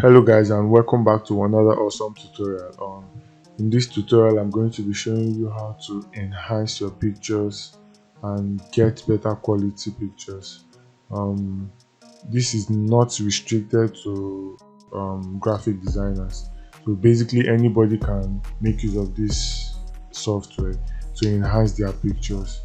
Hello guys, and welcome back to another awesome tutorial. In this tutorial I'm going to be showing you how to enhance your pictures and get better quality pictures. This is not restricted to graphic designers, so basically anybody can make use of this software to enhance their pictures.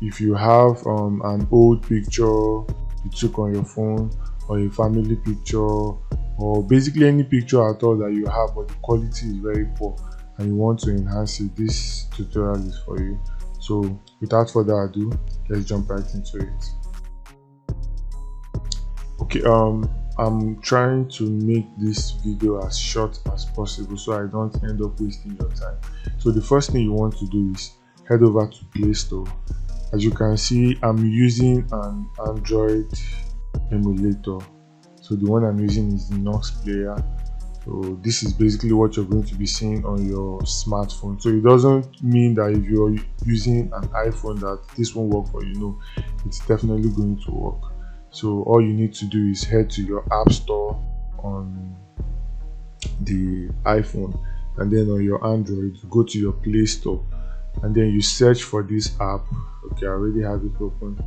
If you have an old picture you took on your phone, or a family picture, or basically any picture at all that you have but the quality is very poor and you want to enhance it, this tutorial is for you. So without further ado, let's jump right into it. Okay, I'm trying to make this video as short as possible so I don't end up wasting your time. So the first thing you want to do is head over to Play Store. As you can see, I'm using an Android emulator, so the one I'm using is the Nox player. So this is basically what you're going to be seeing on your smartphone. So it doesn't mean that if you're using an iPhone that this won't work for you. No, it's definitely going to work. So all you need to do is head to your app store on the iPhone, and then on your Android go to your Play Store, and then you search for this app. Okay, I already have it open.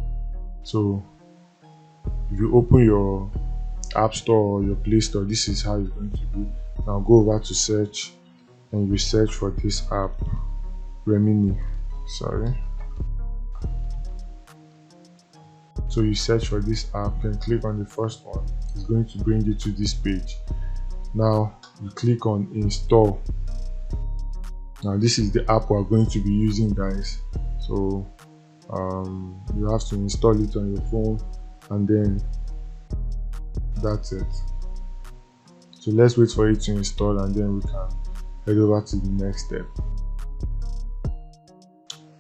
So if you open your App Store or your Play Store, this is how it's going to be. Now go over to search and you search for this app, Remini. So you search for this app and click on the first one. It's going to bring you to this page. Now you click on install. Now this is the app we're going to be using, guys. So you have to install it on your phone, and then that's it. So let's wait for it to install and then we can head over to the next step.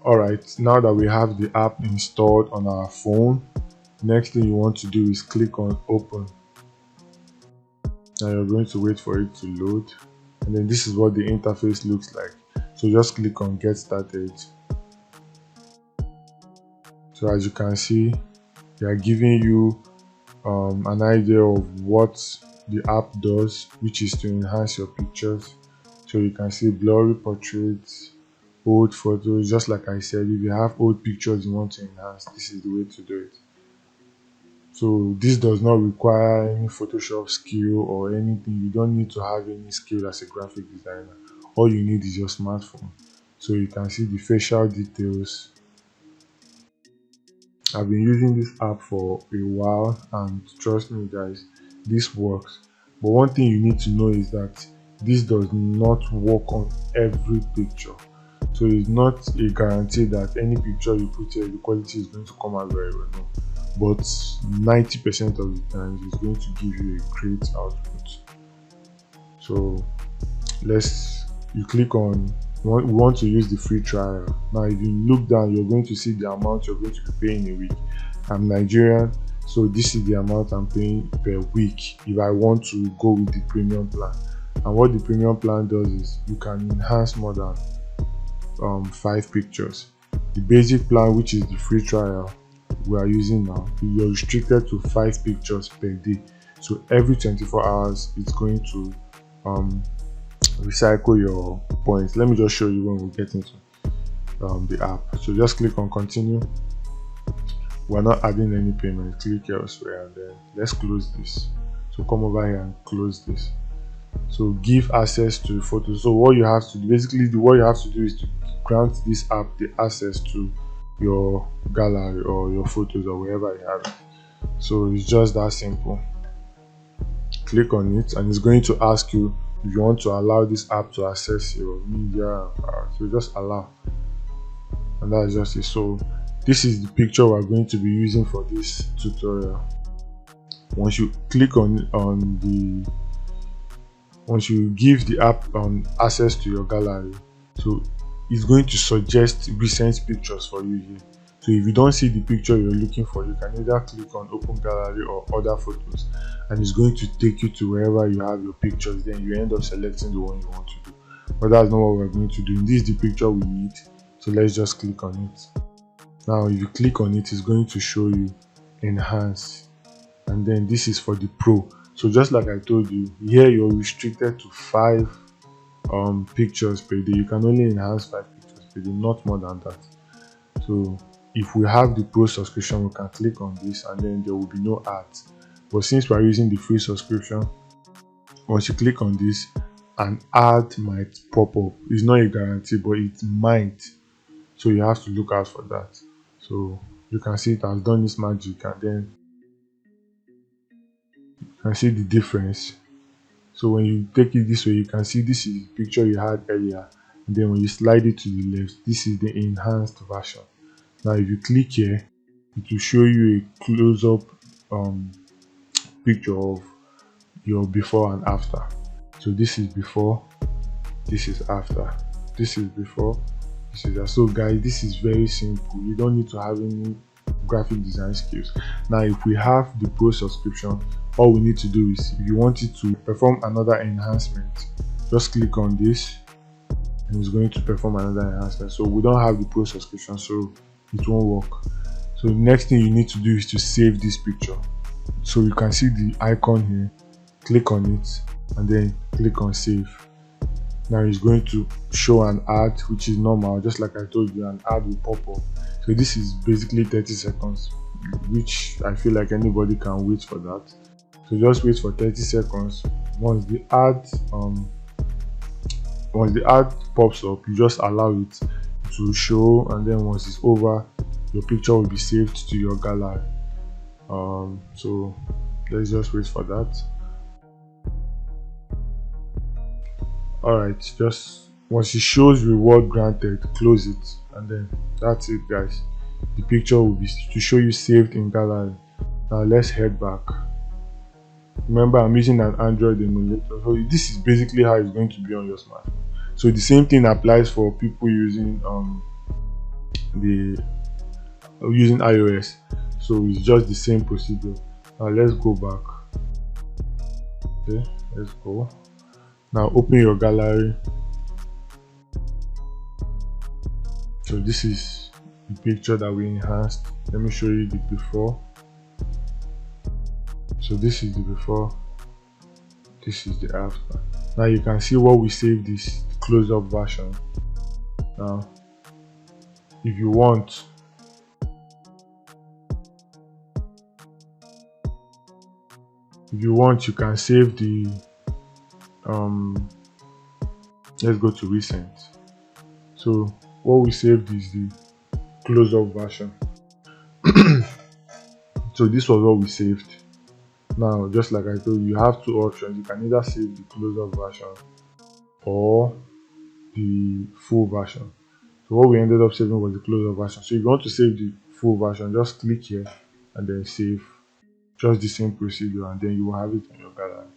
Alright, now that we have the app installed on our phone, next thing you want to do is click on open. Now you're going to wait for it to load, and then this is what the interface looks like. So just click on get started. So as you can see, they are giving you an idea of what the app does, which is to enhance your pictures. So you can see blurry portraits, old photos. Just like I said, if you have old pictures you want to enhance, this is the way to do it. So this does not require any Photoshop skill or anything. You don't need to have any skill as a graphic designer. All you need is your smartphone. So you can see the facial details. I've been using this app for a while, and trust me guys, this works. But one thing you need to know is that this does not work on every picture. So it's not a guarantee that any picture you put here the quality is going to come out very well. No. But 90% of the times it's going to give you a great output. So you click on, we want to use the free trial. Now if you look down, you're going to see the amount you're going to be paying a week. I'm Nigerian, so this is the amount I'm paying per week if I want to go with the premium plan. And what the premium plan does is you can enhance more than 5 pictures. The basic plan, which is the free trial we are using now, you're restricted to 5 pictures per day. So every 24 hours it's going to recycle your points. Let me just show you when we get into the app. So just click on continue. We're not adding any payment. Click elsewhere, and then let's close this. So come over here and close this. So give access to photos. So what you have to do, basically what you have to do is to grant this app the access to your gallery or your photos or wherever you have it. So it's just that simple. Click on it and it's going to ask you if you want to allow this app to access your media. So just allow, and that's just it. So this is the picture we're going to be using for this tutorial. Once you click once you give the app access to your gallery, so it's going to suggest recent pictures for you here. So if you don't see the picture you're looking for, you can either click on open gallery or other photos, and it's going to take you to wherever you have your pictures. Then you end up selecting the one you want to do. But that's not what we're going to do. This is the picture we need, so let's just click on it. Now if you click on it, it's going to show you enhance, and then this is for the pro. So just like I told you, here you're restricted to 5 pictures per day. You can only enhance 5 pictures per day, not more than that. So if we have the pro subscription, we can click on this and then there will be no ads. But since we are using the free subscription, once you click on this, an ad might pop up. It's not a guarantee, but it might. So you have to look out for that. So you can see it has done this magic, and then you can see the difference. So when you take it this way, you can see this is the picture you had earlier, and then when you slide it to the left, this is the enhanced version. Now if you click here, it will show you a close-up picture of your before and after. So this is before, this is after, this is before, this is after. So guys, this is very simple. You don't need to have any graphic design skills. Now if we have the pro subscription, all we need to do is, if you want it to perform another enhancement, just click on this and it's going to perform another enhancement. So we don't have the pro subscription, so it won't work. So the next thing you need to do is to save this picture. So you can see the icon here, click on it and then click on save. Now it's going to show an ad, which is normal. Just like I told you, an ad will pop up. So this is basically 30 seconds, which I feel like anybody can wait for that. So just wait for 30 seconds. Once the ad pops up, you just allow it to show, and then once it's over, your picture will be saved to your gallery. So let's just wait for that. Alright, just once it shows reward granted, close it, and then that's it guys. The picture will be to show you saved in gallery. Now let's head back. Remember, I'm using an Android emulator, so this is basically how it's going to be on your smartphone. So the same thing applies for people using using iOS. So it's just the same procedure. Now let's go back. Okay, let's go. Now open your gallery. So this is the picture that we enhanced. Let me show you the before. So this is the before, this is the after. Now you can see what we saved is the close-up version. Now if you want, you can save the let's go to recent. So what we saved is the close-up version. So this was what we saved. Now just like I told you, you have two options. You can either save the close-up version or the full version. So what we ended up saving was the close-up version. So if you want to save the full version, just click here and then save. Just the same procedure, and then you will have it on your gallery.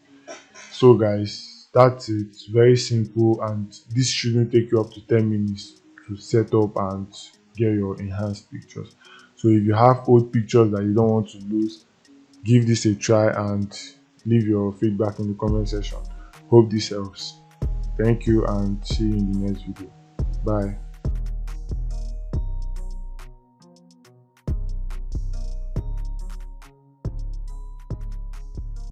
So guys, that's it. Very simple, and this shouldn't take you up to 10 minutes to set up and get your enhanced pictures. So if you have old pictures that you don't want to lose, give this a try and leave your feedback in the comment section. Hope this helps. Thank you and see you in the next video. Bye.